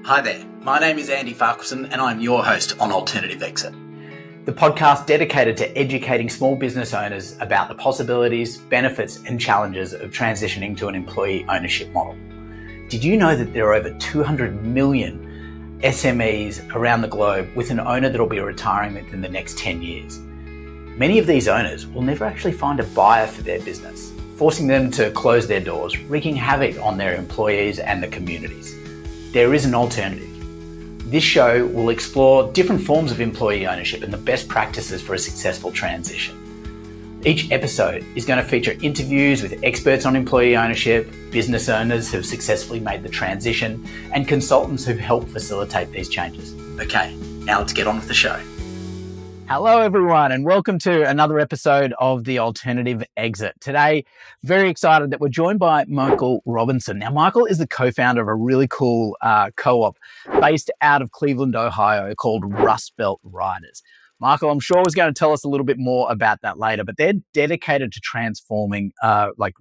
Hi there, my name is Andy Farquharson and I'm your host on Alternative Exit, the podcast dedicated to educating small business owners about the possibilities, benefits and challenges of transitioning to an employee ownership model. Did you know that there are over 200 million SMEs around the globe with an owner that will be retiring within the next 10 years? Many of these owners will never actually find a buyer for their business, forcing them to close their doors, wreaking havoc on their employees and the communities. There is an alternative. This show will explore different forms of employee ownership and the best practices for a successful transition. Each episode is going to feature interviews with experts on employee ownership, business owners who've successfully made the transition, and consultants who've helped facilitate these changes. Okay, now let's get on with the show. Hello, everyone, and welcome to another episode of The Alternative Exit. Today, very excited that we're joined by Michael Robinson. Now, Michael is the co-founder of a really cool co-op based out of Cleveland, Ohio, called Rust Belt Riders. Michael, I'm sure, is going to tell us a little bit more about that later, but they're dedicated to transforming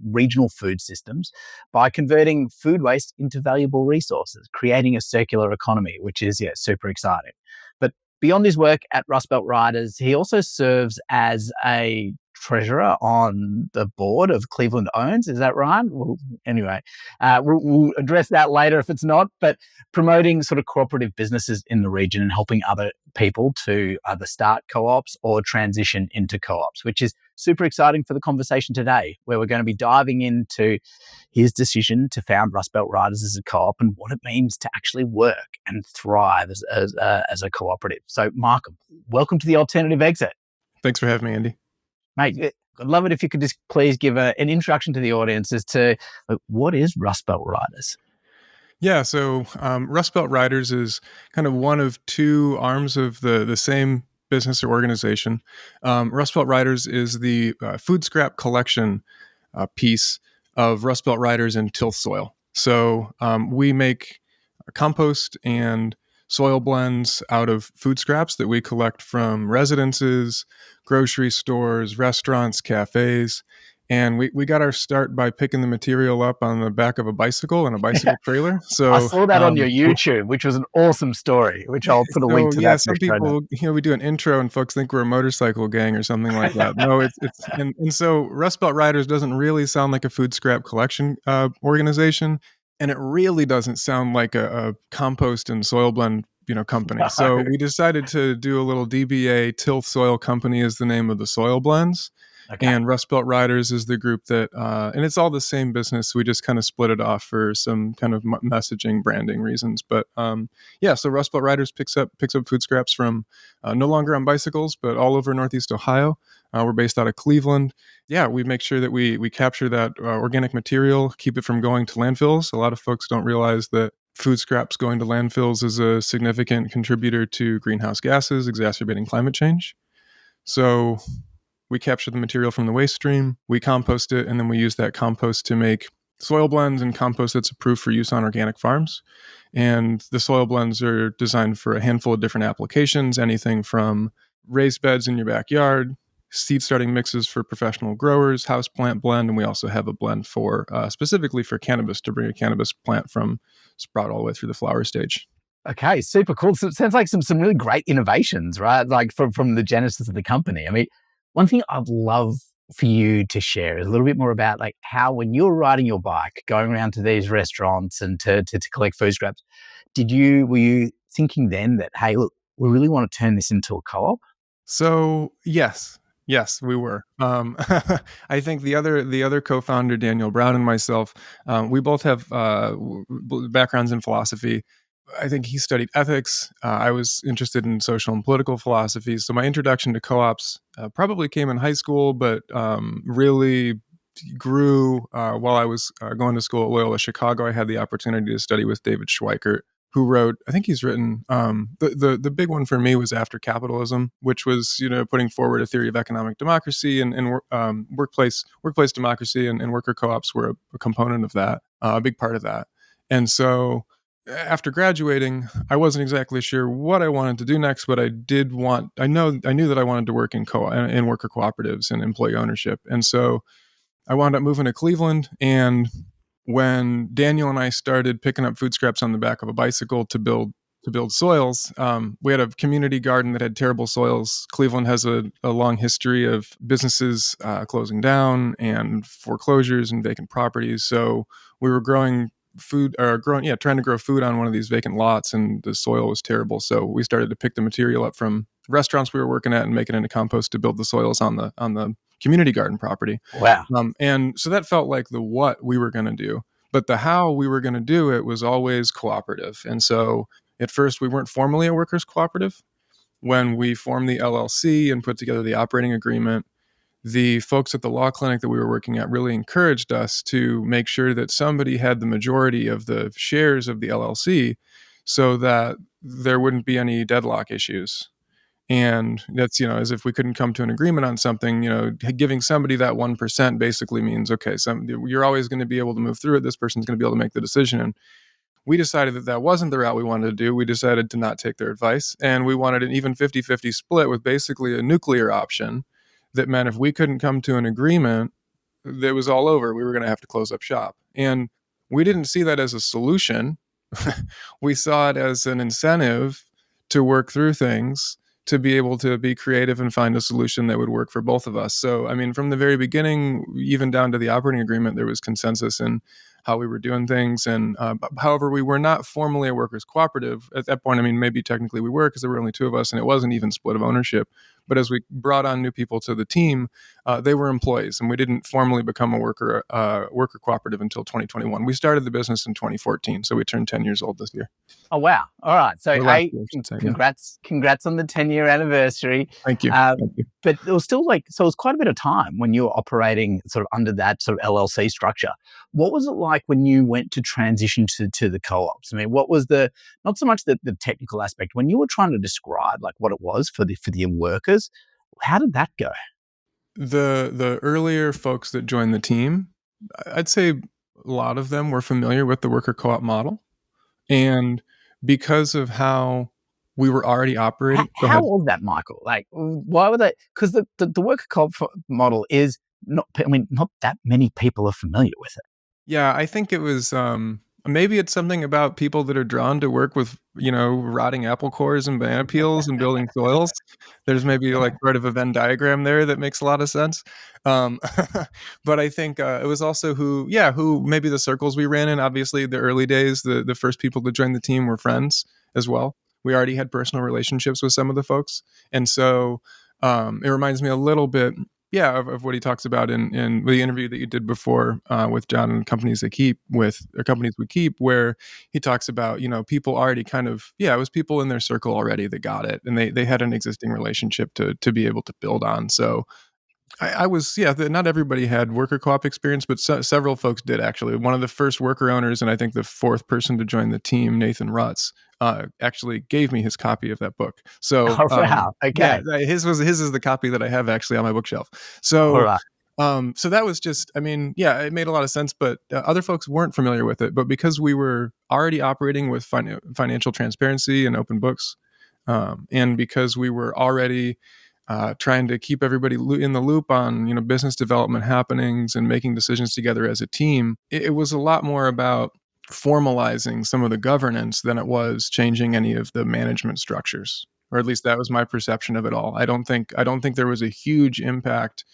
regional food systems by converting food waste into valuable resources, creating a circular economy, which is super exciting. But beyond his work at Rust Belt Riders, he also serves as a treasurer on the board of Cleveland Owns. Is that right? Well, anyway, we'll address that later if it's not, but promoting sort of cooperative businesses in the region and helping other people to either start co-ops or transition into co-ops, which is super exciting for the conversation today, where we're going to be diving into his decision to found Rust Belt Riders as a co-op and what it means to actually work and thrive as a cooperative. So, Michael, welcome to The Alternative Exit. Thanks for having me, Andy. Mate, I'd love it if you could just please give an introduction to the audience as to what is Rust Belt Riders? Yeah, so Rust Belt Riders is kind of one of two arms of the same business or organization. Rust Belt Riders is the food scrap collection piece of Rust Belt Riders and Tilth Soil. So we make compost and soil blends out of food scraps that we collect from residences, grocery stores, restaurants, cafes. And we got our start by picking the material up on the back of a bicycle and a bicycle trailer. So I saw that on your YouTube, which was an awesome story, which I'll put a link to. Yeah, some people, we do an intro and folks think we're a motorcycle gang or something like that. No, and so Rust Belt Riders doesn't really sound like a food scrap collection organization. And it really doesn't sound like a compost and soil blend, company. So we decided to do a little DBA. Tilth Soil Company is the name of the soil blends. Okay. And Rust Belt Riders is the group that, and it's all the same business. We just kind of split it off for some kind of messaging, branding reasons. But so Rust Belt Riders picks up food scraps from no longer on bicycles, but all over Northeast Ohio. We're based out of Cleveland. Yeah, we make sure that we capture that organic material, keep it from going to landfills. A lot of folks don't realize that food scraps going to landfills is a significant contributor to greenhouse gases, exacerbating climate change. So we capture the material from the waste stream, we compost it, and then we use that compost to make soil blends and compost that's approved for use on organic farms. And the soil blends are designed for a handful of different applications, anything from raised beds in your backyard, seed starting mixes for professional growers, house plant blend, and we also have a blend for specifically for cannabis, to bring a cannabis plant from sprout all the way through the flower stage. Okay, super cool. So it sounds like some really great innovations, right? Like from the genesis of the company. I mean, one thing I'd love for you to share is a little bit more about like how when you're riding your bike, going around to these restaurants and to collect food scraps, were you thinking then that, hey, look, we really want to turn this into a co-op? So yes, we were. I think the other co-founder, Daniel Brown, and myself, we both have backgrounds in philosophy. I think he studied ethics. I was interested in social and political philosophy. So my introduction to co-ops probably came in high school, but really grew while I was going to school at Loyola Chicago. I had the opportunity to study with David Schweikert, who wrote, I think he's written, the big one for me was After Capitalism, which was, putting forward a theory of economic democracy and workplace democracy, and worker co-ops were a component of that, a big part of that. And so after graduating, I wasn't exactly sure what I wanted to do next, but I knew that I wanted to work in worker cooperatives and employee ownership. And so I wound up moving to Cleveland, and when Daniel and I started picking up food scraps on the back of a bicycle to build soils. We had a community garden that had terrible soils. Cleveland has a long history of businesses closing down and foreclosures and vacant properties. So we were trying to grow food on one of these vacant lots, and the soil was terrible. So we started to pick the material up from restaurants we were working at and make it into compost to build the soils on the community garden property. Wow. And so that felt like the what we were going to do. But the how we were going to do it was always cooperative. And so at first, we weren't formally a workers' cooperative. When we formed the LLC and put together the operating agreement, the folks at the law clinic that we were working at really encouraged us to make sure that somebody had the majority of the shares of the LLC so that there wouldn't be any deadlock issues. And that's, as if we couldn't come to an agreement on something, giving somebody that 1% basically means, okay, you're always going to be able to move through it. This person's going to be able to make the decision. And we decided that wasn't the route we wanted to do. We decided to not take their advice. And we wanted an even 50-50 split with basically a nuclear option that meant if we couldn't come to an agreement, that was all over. We were going to have to close up shop. And we didn't see that as a solution. We saw it as an incentive to work through things, to be able to be creative and find a solution that would work for both of us. So, I mean, from the very beginning, even down to the operating agreement, there was consensus in how we were doing things. And however, we were not formally a workers' cooperative at that point. I mean, maybe technically we were because there were only two of us and it wasn't even split of ownership. But as we brought on new people to the team, they were employees, and we didn't formally become a worker cooperative until 2021. We started the business in 2014, so we turned 10 years old this year. Oh, wow. All right. So, Congrats on the 10-year anniversary. Thank you. But it was still it was quite a bit of time when you were operating sort of under that sort of LLC structure. What was it like when you went to transition to the co-ops? I mean, what was not so much the technical aspect, when you were trying to describe like what it was for the workers, how did that go? The earlier folks that joined the team, I'd say a lot of them were familiar with the worker co-op model. And because of how we were already operating. How was that, Michael? Like, why were they? Because the worker co-op model is not that many people are familiar with it. Yeah, I think it was, maybe it's something about people that are drawn to work with, rotting apple cores and banana peels and building soils. There's maybe like part of a Venn diagram there that makes a lot of sense. But I think it was also who maybe the circles we ran in. Obviously, the early days, the first people to join the team were friends as well. We already had personal relationships with some of the folks. And so it reminds me a little bit, of what he talks about in the interview that you did before with John and companies we keep, where he talks about, people already kind of, it was people in their circle already that got it. And they had an existing relationship to be able to build on. So I was, not everybody had worker co-op experience, but several folks did actually. One of the first worker owners, and I think the fourth person to join the team, Nathan Rutz, actually gave me his copy of that book. So, wow. Okay. Yeah, his is the copy that I have actually on my bookshelf. So, all right. So that was just, it made a lot of sense, but other folks weren't familiar with it. But because we were already operating with financial transparency and open books, and because we were already trying to keep everybody in the loop on, business development happenings and making decisions together as a team, it was a lot more about formalizing some of the governance than it was changing any of the management structures, or at least that was my perception of it all. I don't think there was a huge impact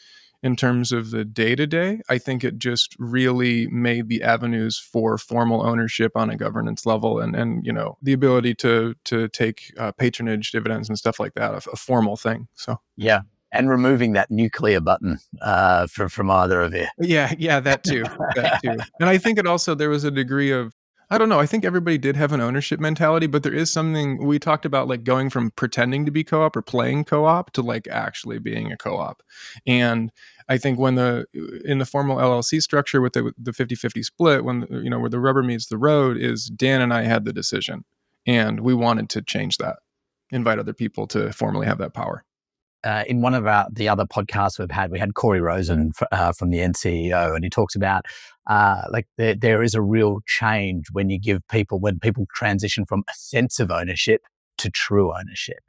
in terms of the day-to-day. I think it just really made the avenues for formal ownership on a governance level and the ability to take patronage dividends and stuff like that, a formal thing. So yeah. And removing that nuclear button from either of you. Yeah, that too. And I think there was a degree of, I don't know, I think everybody did have an ownership mentality, but there is something we talked about, like going from pretending to be co-op or playing co-op to like actually being a co-op. And I think when in the formal LLC structure with the 50-50 split, when, where the rubber meets the road, is Dan and I had the decision, and we wanted to change that, invite other people to formally have that power. In one of the other podcasts we had Corey Rosen from the NCEO, and he talks about there is a real change when people transition from a sense of ownership to true ownership.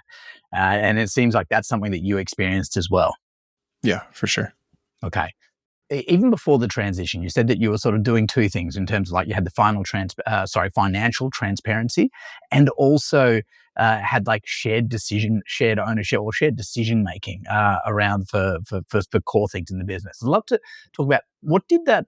And it seems like that's something that you experienced as well. Yeah, for sure. Okay. even before the transition, you said that you were sort of doing two things in terms of like you had the financial transparency, and also had like shared ownership, or shared decision making around for core things in the business. I'd love to talk about what did that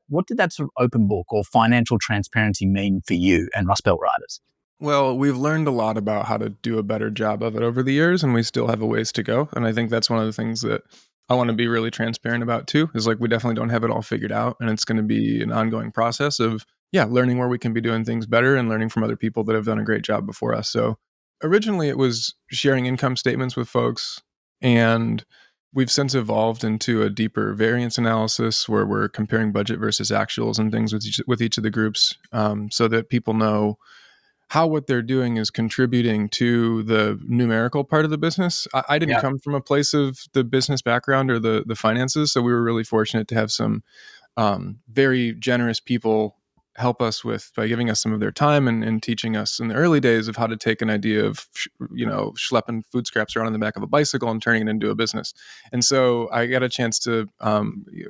sort of open book or financial transparency mean for you and Rust Belt Riders? Well, we've learned a lot about how to do a better job of it over the years, and we still have a ways to go. And I think that's one of the things that I want to be really transparent about too, is like we definitely don't have it all figured out. And it's going to be an ongoing process of, learning where we can be doing things better and learning from other people that have done a great job before us. So originally it was sharing income statements with folks, and we've since evolved into a deeper variance analysis where we're comparing budget versus actuals and things with each of the groups, so that people know how what they're doing is contributing to the numerical part of the business. I didn't Yeah. come from a place of the business background or the finances, so we were really fortunate to have some very generous people help us by giving us some of their time and teaching us in the early days of how to take an idea of schlepping food scraps around on the back of a bicycle and turning it into a business. And so I got a chance to a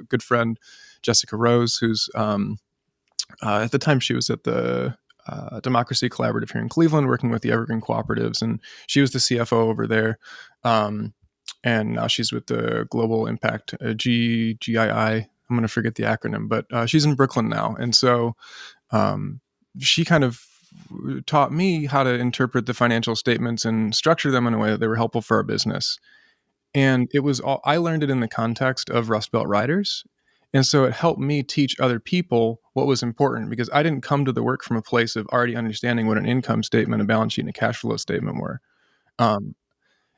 good friend Jessica Rose, who's at the time she was at the Democracy Collaborative here in Cleveland, working with the Evergreen Cooperatives, and she was the CFO over there. And now she's with the Global Impact GII. I'm going to forget the acronym, but she's in Brooklyn now. And so she kind of taught me how to interpret the financial statements and structure them in a way that they were helpful for our business. And it was all, I learned it in the context of Rust Belt Riders. And so it helped me teach other people what was important, because I didn't come to the work from a place of already understanding what an income statement, a balance sheet, and a cash flow statement were. Um,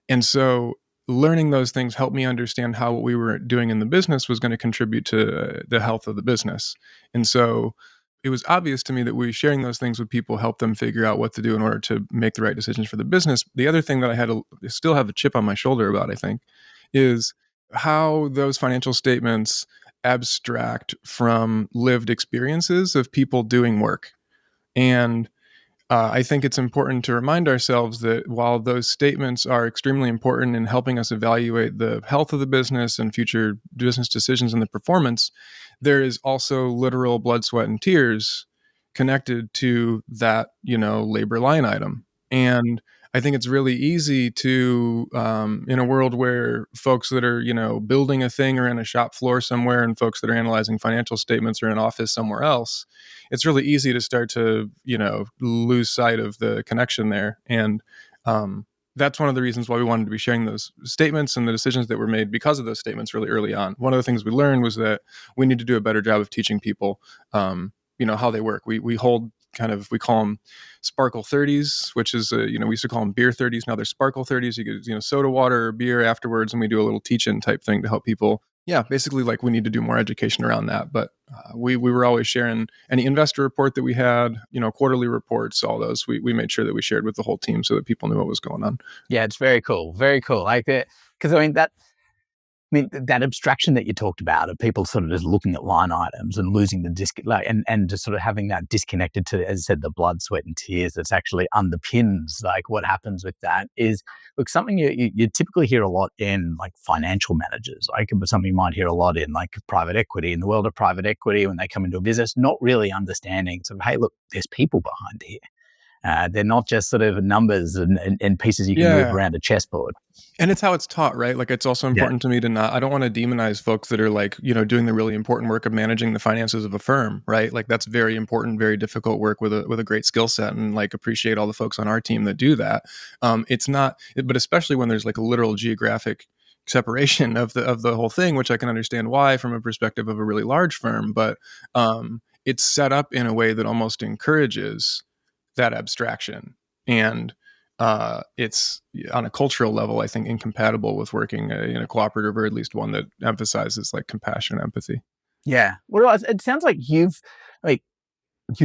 and so learning those things helped me understand how what we were doing in the business was going to contribute to the health of the business. And so it was obvious to me that sharing those things with people helped them figure out what to do in order to make the right decisions for the business. The other thing that I had to still have a chip on my shoulder about, I think, is how those financial statements abstract from lived experiences of people doing work. And I think it's important to remind ourselves that while those statements are extremely important in helping us evaluate the health of the business and future business decisions and the performance, there is also literal blood, sweat, and tears connected to that, labor line item. And I think it's really easy to, in a world where folks that are, building a thing are in a shop floor somewhere, and folks that are analyzing financial statements are in an office somewhere else, it's really easy to start to, lose sight of the connection there. And that's one of the reasons why we wanted to be sharing those statements and the decisions that were made because of those statements really early on. One of the things we learned was that we need to do a better job of teaching people, how they work. We hold we call them sparkle 30s, which is, we used to call them beer 30s. Now they're sparkle 30s. You get, soda water or beer afterwards, and we do a little teach-in type thing to help people. Yeah, basically, like, we need to do more education around that. But we were always sharing any investor report that we had, quarterly reports, all those. We made sure that we shared with the whole team so that people knew what was going on. Yeah, it's very cool. Very cool. Like that, because that abstraction that you talked about of people sort of just looking at line items and losing the and just sort of having that disconnected to, as I said, the blood, sweat, and tears that's actually underpins like what happens with that is, look, something you typically hear a lot in like financial managers, like, but something you might hear a lot in like private equity, in the world of private equity, when they come into a business, not really understanding sort of, hey, look, there's people behind here. They're not just sort of numbers and pieces you can move around a chessboard. And it's how it's taught, right? Like, it's also important to me I don't want to demonize folks that are like, doing the really important work of managing the finances of a firm, right? Like, that's very important, very difficult work with a great skill set, and like appreciate all the folks on our team that do that. It's not, but especially when there's like a literal geographic separation of the whole thing, which I can understand why from a perspective of a really large firm, but it's set up in a way that almost encourages that abstraction. And it's, on a cultural level, I think, incompatible with working in a cooperative, or at least one that emphasizes like compassion and empathy. Yeah. Well, it sounds like you're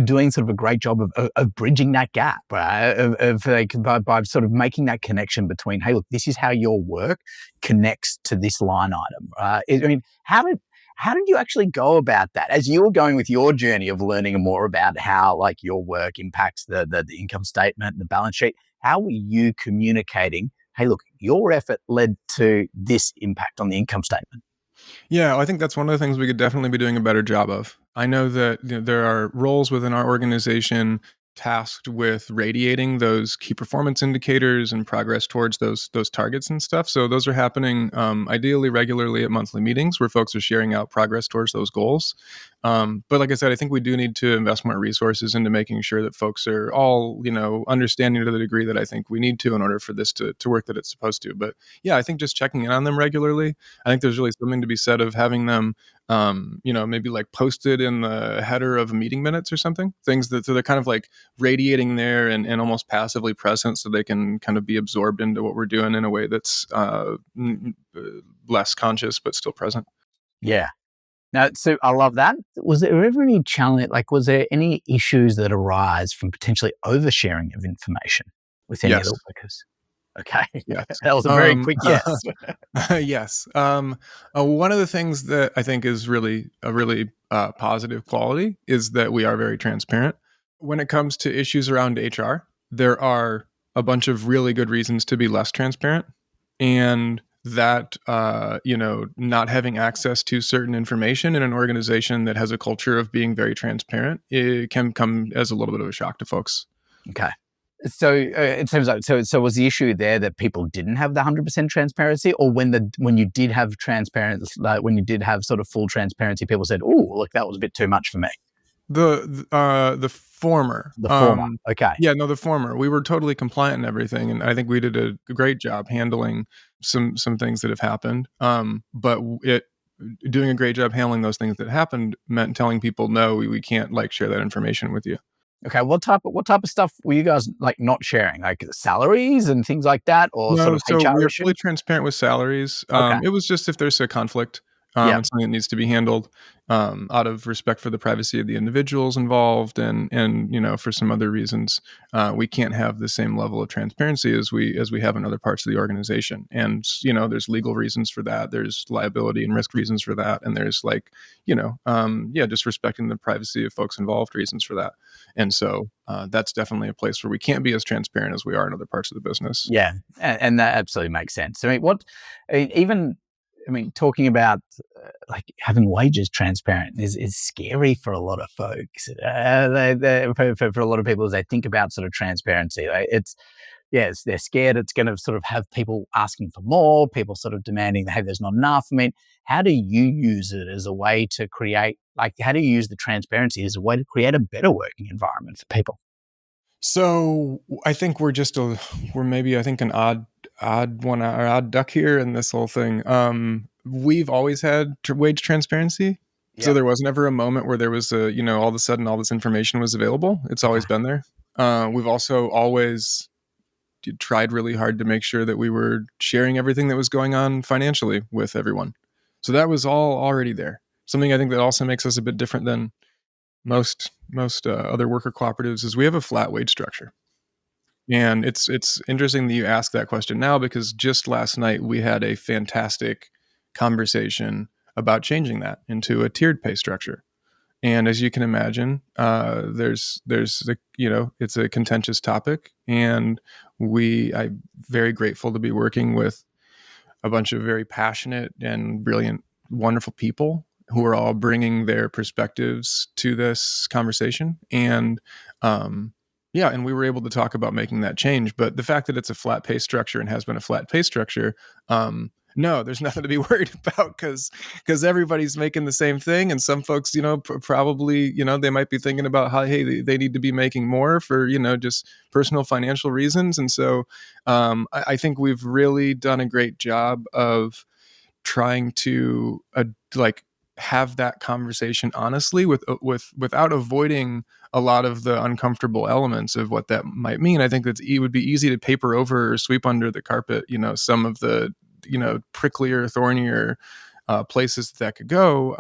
doing sort of a great job of bridging that gap, right? By sort of making that connection between, hey, look, this is how your work connects to this line item. How did you actually go about that as you were going with your journey of learning more about how like your work impacts the income statement and the balance sheet? How were you communicating, hey, look, your effort led to this impact on the income statement? Yeah, well, I think that's one of the things we could definitely be doing a better job of. I know that there are roles within our organization tasked with radiating those key performance indicators and progress towards those targets and stuff. So those are happening ideally regularly at monthly meetings where folks are sharing out progress towards those goals. But like I said, I think we do need to invest more resources into making sure that folks are all understanding to the degree that I think we need to in order for this to work that it's supposed to. But yeah, I think just checking in on them regularly. I think there's really something to be said of having them, maybe like posted in the header of meeting minutes or something. Things that so they're kind of like radiating there and almost passively present, so they can kind of be absorbed into what we're doing in a way that's less conscious but still present. Yeah. Now, so I love that. Was there ever any challenge? Like, was there any issues that arise from potentially oversharing of information with any of Yes. the workers? Okay, Yes. that was a very quick yes. Yes. One of the things that I think is really a really positive quality is that we are very transparent. When it comes to issues around HR, there are a bunch of really good reasons to be less transparent. And that, not having access to certain information in an organization that has a culture of being very transparent, it can come as a little bit of a shock to folks. Okay. So it seems like so was the issue there that people didn't have the 100% transparency, or when you did have transparency, like when you did have sort of full transparency, people said, "Oh, look, that was a bit too much for me." The former. The former. Okay. Yeah, no, the former. We were totally compliant and everything, and I think we did a great job handling some things that have happened. But it doing a great job handling those things that happened meant telling people, no, we can't like share that information with you. Okay. What type of stuff were you guys like not sharing, like salaries and things like that, or sort No, of so HR we're fully issues? transparent with salaries. Okay. It was just if there's a conflict, Yeah. and something that needs to be handled out of respect for the privacy of the individuals involved, and for some other reasons, we can't have the same level of transparency as we have in other parts of the organization. And there's legal reasons for that. There's liability and risk reasons for that, and there's like just respecting the privacy of folks involved reasons for that. And so that's definitely a place where we can't be as transparent as we are in other parts of the business. Yeah, and that absolutely makes sense. I mean, talking about like having wages transparent is scary for a lot of folks. For a lot of people, as they think about sort of transparency, like they're scared it's going to sort of have people asking for more, people sort of demanding, hey, there's not enough. I mean, how do you use it as a way to create, like, how do you use the transparency as a way to create a better working environment for people? So I think we're maybe I think an odd one or odd duck here in this whole thing. We've always had wage transparency, so Yeah. there was never a moment where there was all of a sudden all this information was available. It's Okay. always been there. We've also always tried really hard to make sure that we were sharing everything that was going on financially with everyone. So that was all already there. Something I think that also makes us a bit different than most other worker cooperatives is we have a flat wage structure. And it's interesting that you ask that question now because just last night we had a fantastic conversation about changing that into a tiered pay structure. And as you can imagine, it's a contentious topic, and I'm very grateful to be working with a bunch of very passionate and brilliant, wonderful people who are all bringing their perspectives to this conversation. And and we were able to talk about making that change. But the fact that it's a flat pay structure and has been a flat pay structure, no, there's nothing to be worried about because everybody's making the same thing. And some folks, probably, they might be thinking about how, hey, they need to be making more for, just personal financial reasons. And so I think we've really done a great job of trying to have that conversation honestly without avoiding a lot of the uncomfortable elements of what that might mean. I think that it would be easy to paper over or sweep under the carpet, some of the pricklier, thornier places that could go.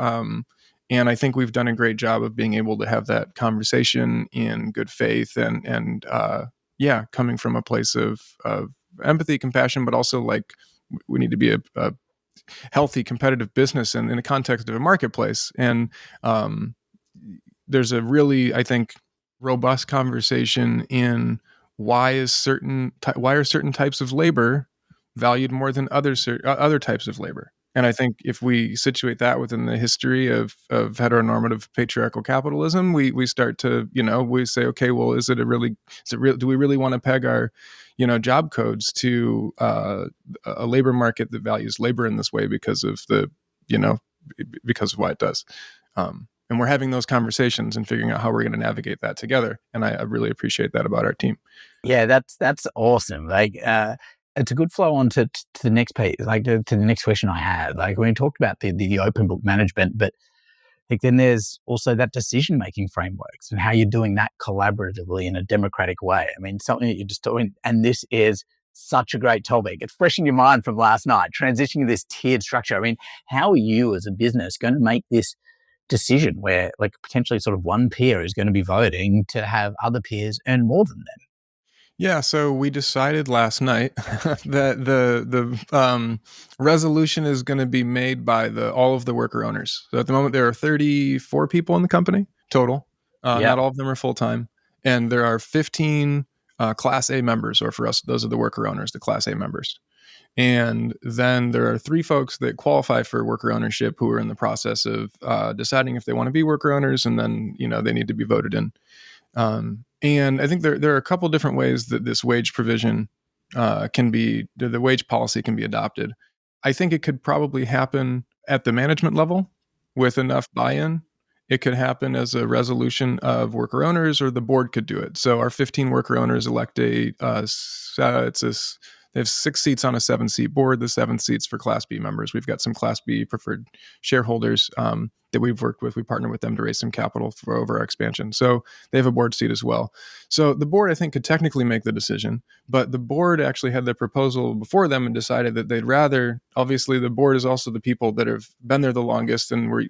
And I think we've done a great job of being able to have that conversation in good faith and coming from a place of empathy, compassion, but also like we need to be a healthy competitive business and in the context of a marketplace. And there's a really, I think, robust conversation in why are certain types of labor valued more than other types of labor. And I think if we situate that within the history of heteronormative patriarchal capitalism, we start to, we say, okay, well, do we really want to peg our, job codes to a labor market that values labor in this way because of you know, because of why it does. And we're having those conversations and figuring out how we're going to navigate that together. And I really appreciate that about our team. Yeah, that's awesome. It's a good flow on to the next page, to the next question I had. Like we talked about the open book management, but then there's also that decision making frameworks and how you're doing that collaboratively in a democratic way. I mean, something that you're just doing, and this is such a great topic. It's fresh in your mind from last night, transitioning to this tiered structure. I mean, how are you as a business going to make this decision where potentially sort of one peer is going to be voting to have other peers earn more than them? Yeah, so we decided last night that the resolution is going to be made by all of the worker owners. So at the moment, there are 34 people in the company total. Not all of them are full time, and there are 15 Class A members, or for us, those are the worker owners, the Class A members. And then there are 3 folks that qualify for worker ownership who are in the process of deciding if they want to be worker owners, and then they need to be voted in. And I think there are a couple different ways that this wage provision the wage policy can be adopted. I think it could probably happen at the management level with enough buy-in. It could happen as a resolution of worker owners, or the board could do it. So our 15 worker owners elect they have 6 seats on a 7-seat board, the 7 seats for Class B members. We've got some Class B preferred shareholders that we've worked with. We partner with them to raise some capital for over our expansion. So they have a board seat as well. So the board, I think, could technically make the decision, but the board actually had their proposal before them and decided that they'd rather, obviously the board is also the people that have been there the longest, and we're,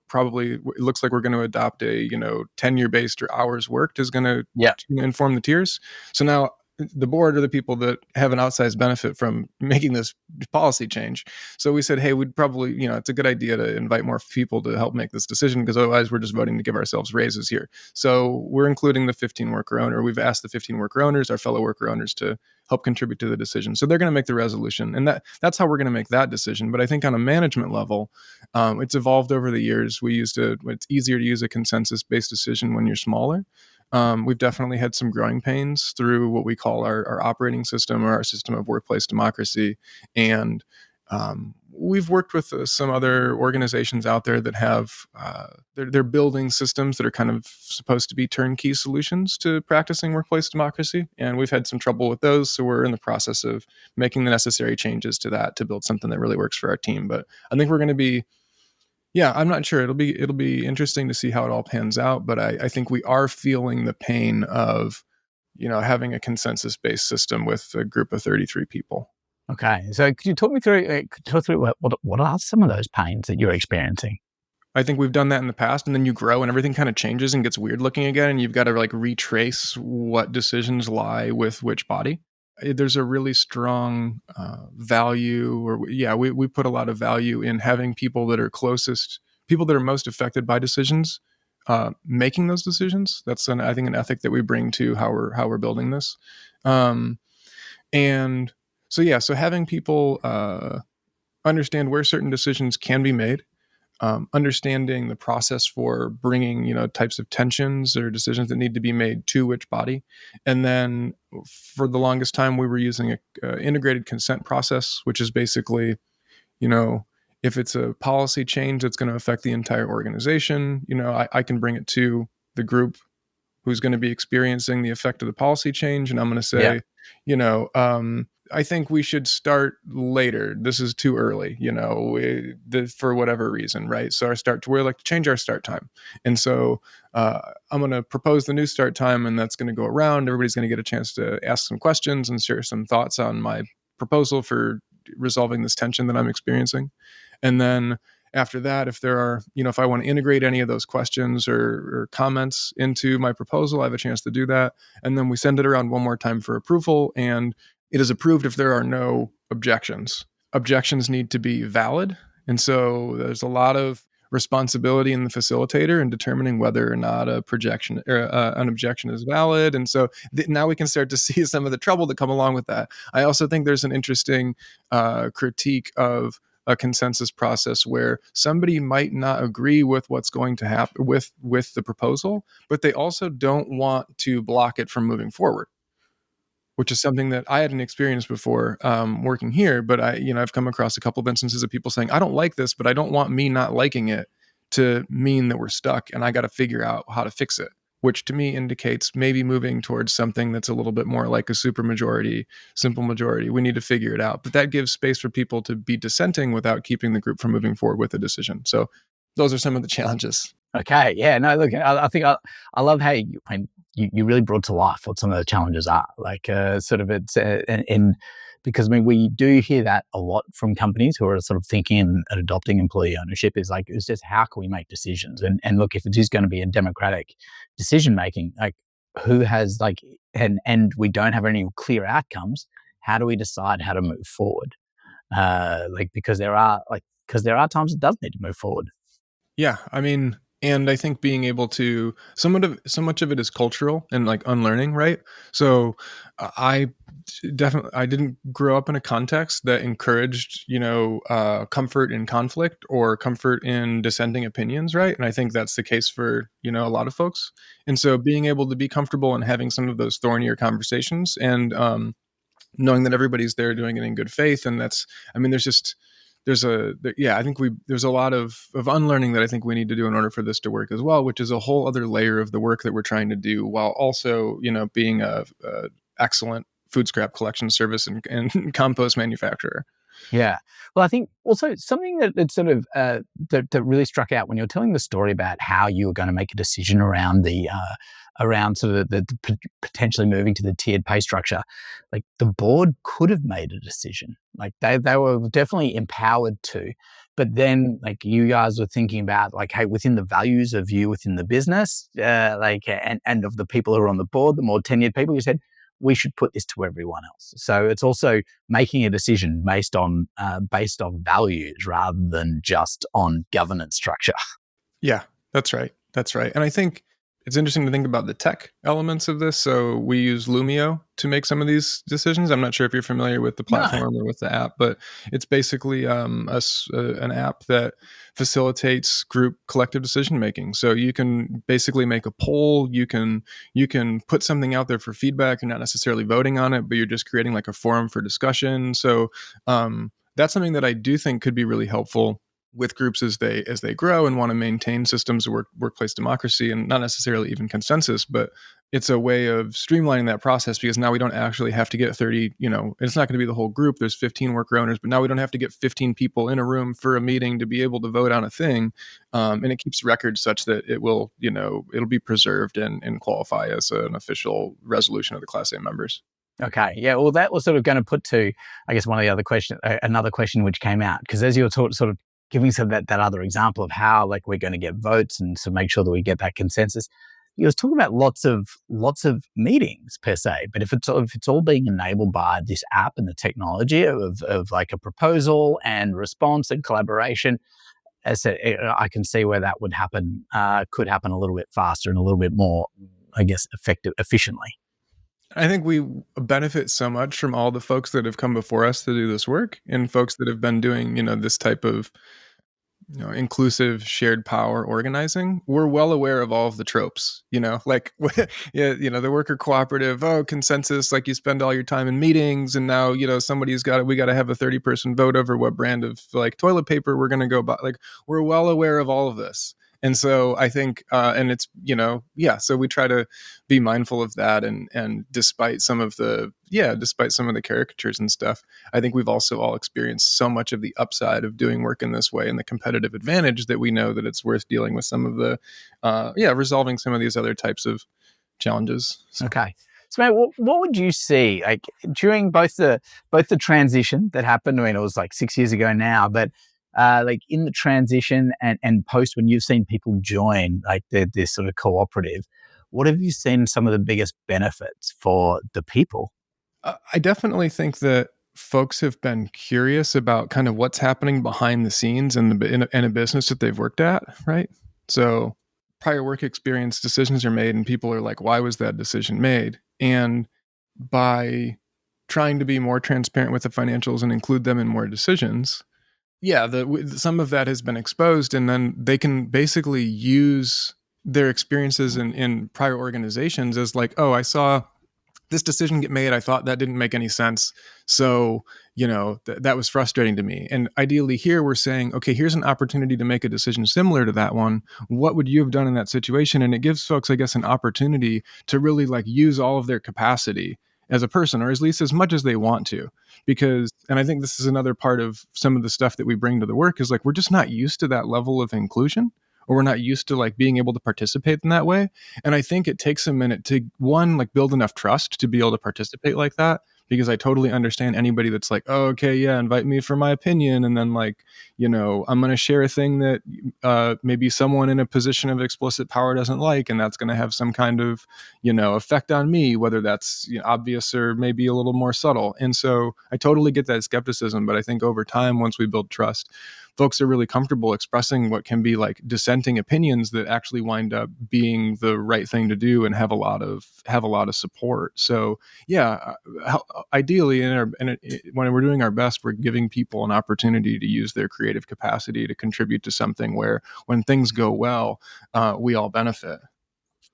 probably, it looks like we're going to adopt a, tenure based or hours worked is going to inform the tiers. So now the board are the people that have an outsized benefit from making this policy change. So we said, hey, we'd probably, it's a good idea to invite more people to help make this decision, because otherwise we're just voting to give ourselves raises here. So we're including the 15 worker owner. We've asked the 15 worker owners, our fellow worker owners, to help contribute to the decision. So they're going to make the resolution, and that's how we're going to make that decision. But I think on a management level, it's evolved over the years. It's easier to use a consensus-based decision when you're smaller. We've definitely had some growing pains through what we call our operating system, or our system of workplace democracy. And we've worked with some other organizations out there that have, they're building systems that are kind of supposed to be turnkey solutions to practicing workplace democracy. And we've had some trouble with those. So we're in the process of making the necessary changes to that to build something that really works for our team. But I think we're going to be, I'm not sure. It'll be interesting to see how it all pans out. But I think we are feeling the pain of, having a consensus-based system with a group of 33 people. Okay, so could you talk me through what are some of those pains that you're experiencing? I think we've done that in the past, and then you grow and everything kind of changes and gets weird looking again, and you've got to retrace what decisions lie with which body. There's a really strong value, we put a lot of value in having people that are most affected by decisions, making those decisions. That's I think an ethic that we bring to how we're building this. And so having people understand where certain decisions can be made, understanding the process for bringing, types of tensions or decisions that need to be made to which body. And then for the longest time, we were using a integrated consent process, which is basically, if it's a policy change that's going to affect the entire organization, I can bring it to the group who's going to be experiencing the effect of the policy change. And I'm going to say, I think we should start later. This is too early, for whatever reason, right? So we're like to change our start time. And so I'm going to propose the new start time, and that's going to go around. Everybody's going to get a chance to ask some questions and share some thoughts on my proposal for resolving this tension that I'm experiencing. And then after that, if there are, if I want to integrate any of those questions or comments into my proposal, I have a chance to do that. And then we send it around one more time for approval, and it is approved if there are no objections. Objections need to be valid. And so there's a lot of responsibility in the facilitator in determining whether or not an objection is valid. And so now we can start to see some of the trouble that come along with that. I also think there's an interesting critique of a consensus process where somebody might not agree with what's going to happen with the proposal, but they also don't want to block it from moving forward, which is something that I hadn't experienced before working here. But I've come across a couple of instances of people saying, I don't like this, but I don't want me not liking it to mean that we're stuck and I got to figure out how to fix it, which to me indicates maybe moving towards something that's a little bit more like a super majority, simple majority. We need to figure it out. But that gives space for people to be dissenting without keeping the group from moving forward with a decision. So those are some of the challenges. Okay. Yeah. No, look, I think I love how you really brought to life what some of the challenges are. Like, sort of it's because we do hear that a lot from companies who are sort of thinking and adopting employee ownership is like, it's just how can we make decisions? And look, if it is going to be a democratic decision making, like who has like, and we don't have any clear outcomes, how do we decide how to move forward? Because there are times it does need to move forward. Yeah. I mean, and I think being able to so much of it is cultural and like unlearning, right? So I didn't grow up in a context that encouraged, comfort in conflict or comfort in dissenting opinions, right? And I think that's the case for, a lot of folks. And so being able to be comfortable and having some of those thornier conversations and knowing that everybody's there doing it in good faith. And there's a lot of unlearning that I think we need to do in order for this to work as well, which is a whole other layer of the work that we're trying to do while also, being a excellent food scrap collection service and compost manufacturer. Yeah. Well, I think also something that sort of that really struck out when you were telling the story about how you were going to make a decision around around sort of the potentially moving to the tiered pay structure. Like the board could have made a decision. Like they were definitely empowered to, but then like you guys were thinking about like, hey, within the values of you within the business, and of the people who are on the board, the more tenured people, you said, we should put this to everyone else. So it's also making a decision based on values rather than just on governance structure. Yeah, that's right. That's right. And I think it's interesting to think about the tech elements of this. So we use Lumio to make some of these decisions. I'm not sure if you're familiar with the platform or with the app, but it's basically an app that facilitates group collective decision making. So you can basically make a poll. You can put something out there for feedback. You're not necessarily voting on it, but you're just creating like a forum for discussion. So that's something that I do think could be really helpful with groups as they grow and want to maintain systems of workplace democracy and not necessarily even consensus, but it's a way of streamlining that process because now we don't actually have to get 30, it's not going to be the whole group. There's 15 worker owners, but now we don't have to get 15 people in a room for a meeting to be able to vote on a thing. And it keeps records such that it will, it'll be preserved and qualify as an official resolution of the Class A members. Okay. Yeah. Well, that was sort of going to put to, I guess, one of the other another question which came out, because as you were sort of giving some that other example of how like we're going to get votes and to make sure that we get that consensus, you was talking about lots of meetings per se, but if it's all being enabled by this app and the technology of like a proposal and response and collaboration, as I can see where that would happen, could happen a little bit faster and a little bit more, I guess, efficiently. I think we benefit so much from all the folks that have come before us to do this work and folks that have been doing, this type of inclusive shared power organizing. We're well aware of all of the tropes, like, the worker cooperative, consensus, like you spend all your time in meetings and now, we got to have a 30-person vote over what brand of like toilet paper we're going to go buy. Like we're well aware of all of this. And so I think, and it's, so we try to be mindful of that. And despite some of the caricatures and stuff, I think we've also all experienced so much of the upside of doing work in this way and the competitive advantage that we know that it's worth dealing with some of the, resolving some of these other types of challenges. So. Okay. So, Matt, what would you see like during both the transition that happened? I mean, it was like 6 years ago now, but like in the transition and post when you've seen people join like this sort of cooperative, what have you seen some of the biggest benefits for the people? I definitely think that folks have been curious about kind of what's happening behind the scenes in a business that they've worked at, right? So prior work experience, decisions are made and people are like, why was that decision made? And by trying to be more transparent with the financials and include them in more decisions, yeah, some of that has been exposed, and then they can basically use their experiences in prior organizations as like, oh, I saw this decision get made. I thought that didn't make any sense. So, that was frustrating to me. And ideally here we're saying, okay, here's an opportunity to make a decision similar to that one. What would you have done in that situation? And it gives folks, I guess, an opportunity to really like use all of their capacity as a person, or at least as much as they want to. Because, and I think this is another part of some of the stuff that we bring to the work is like, we're just not used to that level of inclusion, or we're not used to like being able to participate in that way. And I think it takes a minute to, one, like build enough trust to be able to participate like that, because I totally understand anybody that's like, oh, okay, yeah, invite me for my opinion, and then like, I'm going to share a thing that maybe someone in a position of explicit power doesn't like, and that's going to have some kind of effect on me, whether that's obvious or maybe a little more subtle. And so I totally get that skepticism, but I think over time, once we build trust, folks are really comfortable expressing what can be like dissenting opinions that actually wind up being the right thing to do and have a lot of support. So yeah, ideally when we're doing our best, we're giving people an opportunity to use their creative capacity to contribute to something where when things go well, we all benefit.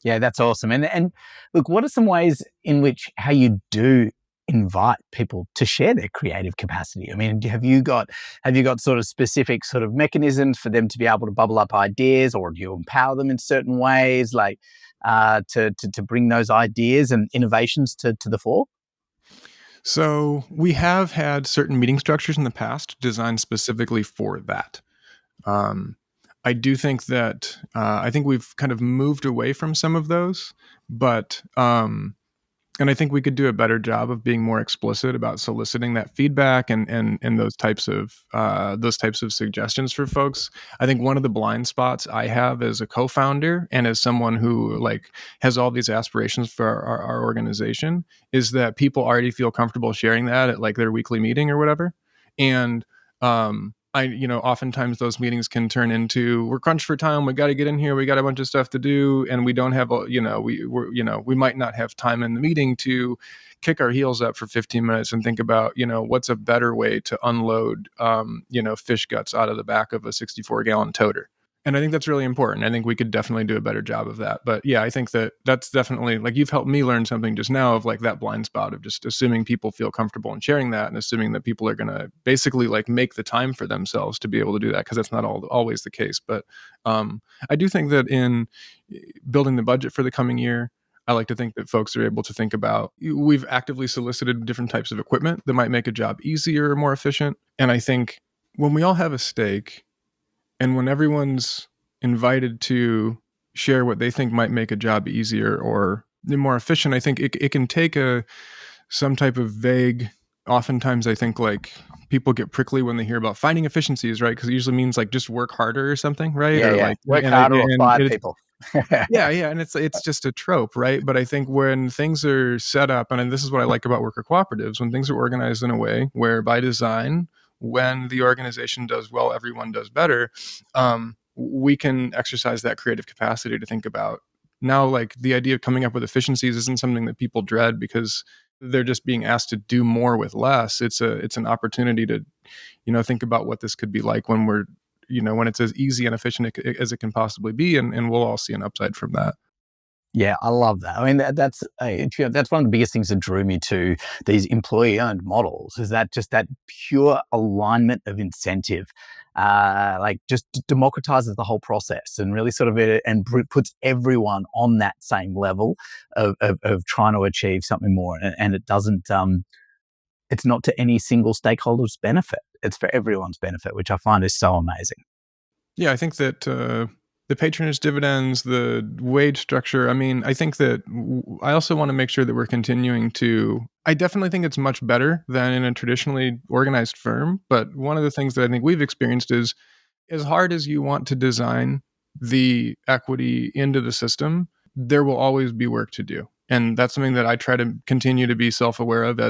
Yeah, that's awesome. And look, what are some ways in which how you do invite people to share their creative capacity? I mean, have you got sort of specific sort of mechanisms for them to be able to bubble up ideas, or do you empower them in certain ways, like to bring those ideas and innovations to the fore? So we have had certain meeting structures in the past designed specifically for that. Um, I do think that I think we've kind of moved away from some of those, but and I think we could do a better job of being more explicit about soliciting that feedback and those types of suggestions for folks. I think one of the blind spots I have as a co-founder and as someone who like has all these aspirations for our organization is that people already feel comfortable sharing that at like their weekly meeting or whatever. And oftentimes those meetings can turn into we're crunched for time. We got to get in here. We got a bunch of stuff to do, and we don't have, we might not have time in the meeting to kick our heels up for 15 minutes and think about, what's a better way to unload, fish guts out of the back of a 64-gallon toter. And I think that's really important. I think we could definitely do a better job of that. But yeah, I think that's definitely like you've helped me learn something just now of like that blind spot of just assuming people feel comfortable in sharing that and assuming that people are going to basically like make the time for themselves to be able to do that, because that's not always the case. But I do think that in building the budget for the coming year, I like to think that folks are able to think about, we've actively solicited different types of equipment that might make a job easier or more efficient. And I think when we all have a stake, and when everyone's invited to share what they think might make a job easier or more efficient, I think it can take some type of vague. Oftentimes, I think like people get prickly when they hear about finding efficiencies, right? Because it usually means like just work harder or something, right? Yeah, Or yeah. like Work harder or fire people. yeah, and it's just a trope, right? But I think when things are set up, and this is what I like about worker cooperatives, when things are organized in a way where by design, when the organization does well, everyone does better. We can exercise that creative capacity to think about now, like the idea of coming up with efficiencies isn't something that people dread because they're just being asked to do more with less. It's an opportunity to, think about what this could be like when when it's as easy and efficient as it can possibly be, and we'll all see an upside from that. Yeah, I love that. I mean, that's one of the biggest things that drew me to these employee-owned models is that just that pure alignment of incentive, like just democratizes the whole process and really sort of puts everyone on that same level of trying to achieve something more, and it doesn't. It's not to any single stakeholder's benefit. It's for everyone's benefit, which I find is so amazing. Yeah, I think that the patronage dividends, the wage structure, I mean, I think that I also want to make sure that we're continuing to. I definitely think it's much better than in a traditionally organized firm. But one of the things that I think we've experienced is as hard as you want to design the equity into the system, there will always be work to do. And that's something that I try to continue to be self-aware of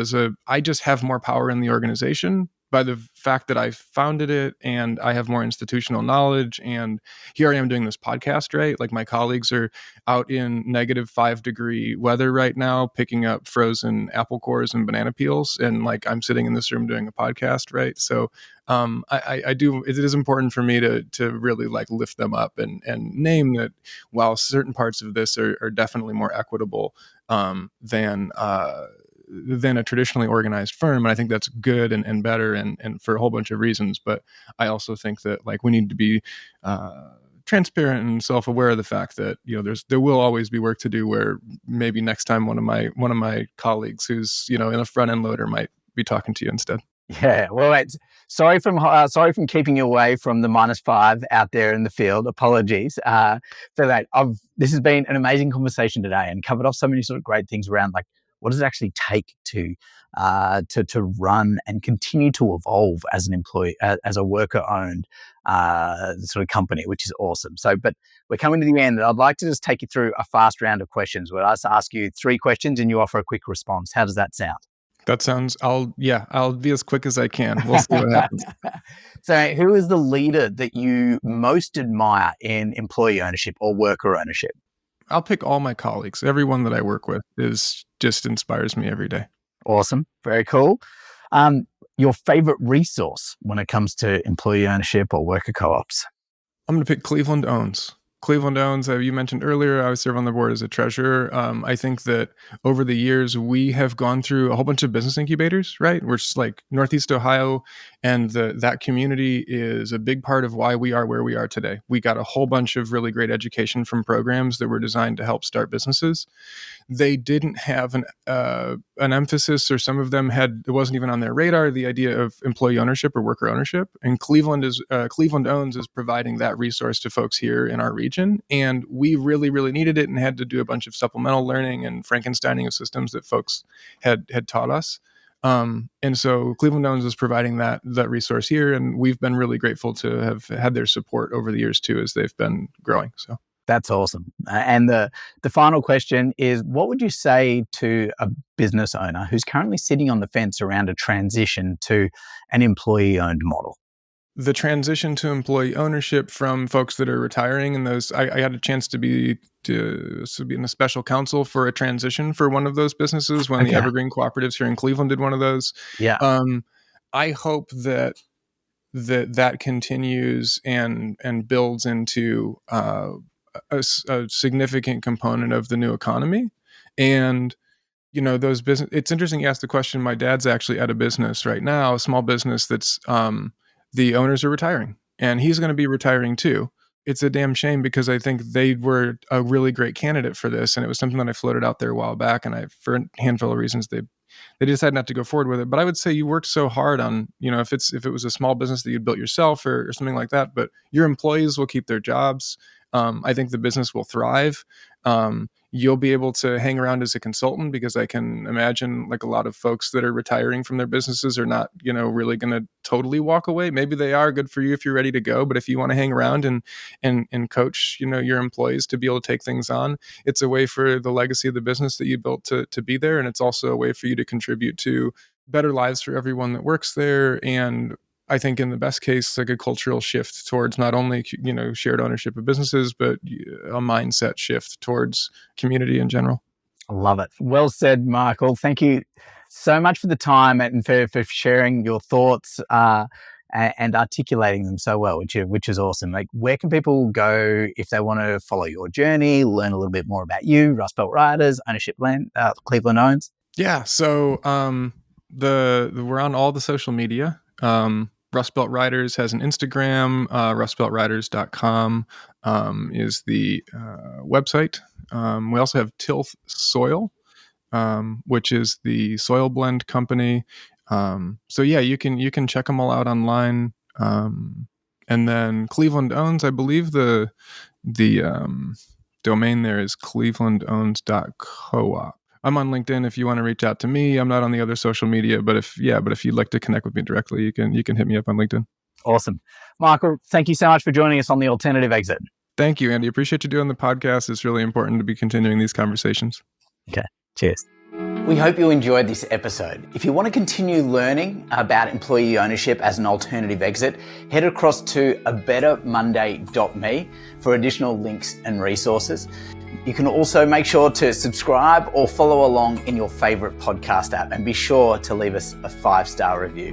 I just have more power in the organization by the fact that I founded it and I have more institutional knowledge. And here I am doing this podcast, right? Like my colleagues are out in -5-degree weather right now, picking up frozen apple cores and banana peels. And like I'm sitting in this room doing a podcast, right? So I do. It is important for me to really like lift them up and name that while certain parts of this are definitely more equitable than a traditionally organized firm, and I think that's good and better and for a whole bunch of reasons. But I also think that like we need to be transparent and self-aware of the fact that there will always be work to do, where maybe next time one of my colleagues who's in a front end loader might be talking to you instead. Yeah, well, sorry from keeping you away from the -5 out there in the field. Apologies for that. This has been an amazing conversation today and covered off so many sort of great things around like what does it actually take to run and continue to evolve as an employee, as a worker-owned sort of company, which is awesome. So, but we're coming to the end, and I'd like to just take you through a fast round of questions where I just ask you 3 questions and you offer a quick response. How does that sound? That sounds. I'll be as quick as I can. We'll see what happens. So, who is the leader that you most admire in employee ownership or worker ownership? I'll pick all my colleagues. Everyone that I work with just inspires me every day. Awesome. Very cool. Your favorite resource when it comes to employee ownership or worker co-ops? I'm going to pick Cleveland Owns. Cleveland Owns, you mentioned earlier, I serve on the board as a treasurer. I think that over the years, we have gone through a whole bunch of business incubators, right? We're just like Northeast Ohio, and that community is a big part of why we are where we are today. We got a whole bunch of really great education from programs that were designed to help start businesses. They didn't have an emphasis, or some of them it wasn't even on their radar, the idea of employee ownership or worker ownership. And Cleveland Owns is providing that resource to folks here in our region. And we really, really needed it and had to do a bunch of supplemental learning and Frankensteining of systems that folks had taught us. And so Cleveland Owns is providing that resource here. And we've been really grateful to have had their support over the years too, as they've been growing. So. That's awesome. And the final question is, what would you say to a business owner who's currently sitting on the fence around a transition to an employee-owned model? The transition to employee ownership from folks that are retiring, and those I had a chance to be in a special counsel for a transition for one of those businesses when the Evergreen Cooperatives here in Cleveland did one of those. Yeah. I hope that continues and builds into a significant component of the new economy. And those business, it's interesting you asked the question. My dad's actually at a business right now, a small business that's the owners are retiring, and he's going to be retiring too. It's a damn shame, because I think they were a really great candidate for this, and it was something that I floated out there a while back, and for a handful of reasons they decided not to go forward with it. But I would say you worked so hard on, if it was a small business that you built yourself or something like that, but your employees will keep their jobs. I think the business will thrive. You'll be able to hang around as a consultant, because I can imagine like a lot of folks that are retiring from their businesses are not, really going to totally walk away. Maybe they are. Good for you if you're ready to go. But if you want to hang around and coach, your employees to be able to take things on, it's a way for the legacy of the business that you built to be there. And it's also a way for you to contribute to better lives for everyone that works there. And I think in the best case, like a cultural shift towards not only, shared ownership of businesses, but a mindset shift towards community in general. I love it. Well said, Michael. Thank you so much for the time and for sharing your thoughts and articulating them so well, which is awesome. Like, where can people go if they want to follow your journey, learn a little bit more about you, Rust Belt Riders, Ownership Land, Cleveland Owns? Yeah. So we're on all the social media. Rust Belt Riders has an Instagram. Rustbeltriders.com is the website. We also have Tilth Soil, which is the soil blend company. So yeah, you can check them all out online. And then Cleveland Owns, I believe the domain there is clevelandowns.coop. I'm on LinkedIn if you want to reach out to me. I'm not on the other social media, but if you'd like to connect with me directly, you can hit me up on LinkedIn. Awesome. Michael, thank you so much for joining us on the Alternative Exit. Thank you, Andy. Appreciate you doing the podcast. It's really important to be continuing these conversations. Okay. Cheers. We hope you enjoyed this episode. If you want to continue learning about employee ownership as an alternative exit, head across to abettermonday.me for additional links and resources. You can also make sure to subscribe or follow along in your favorite podcast app, and be sure to leave us a 5-star review.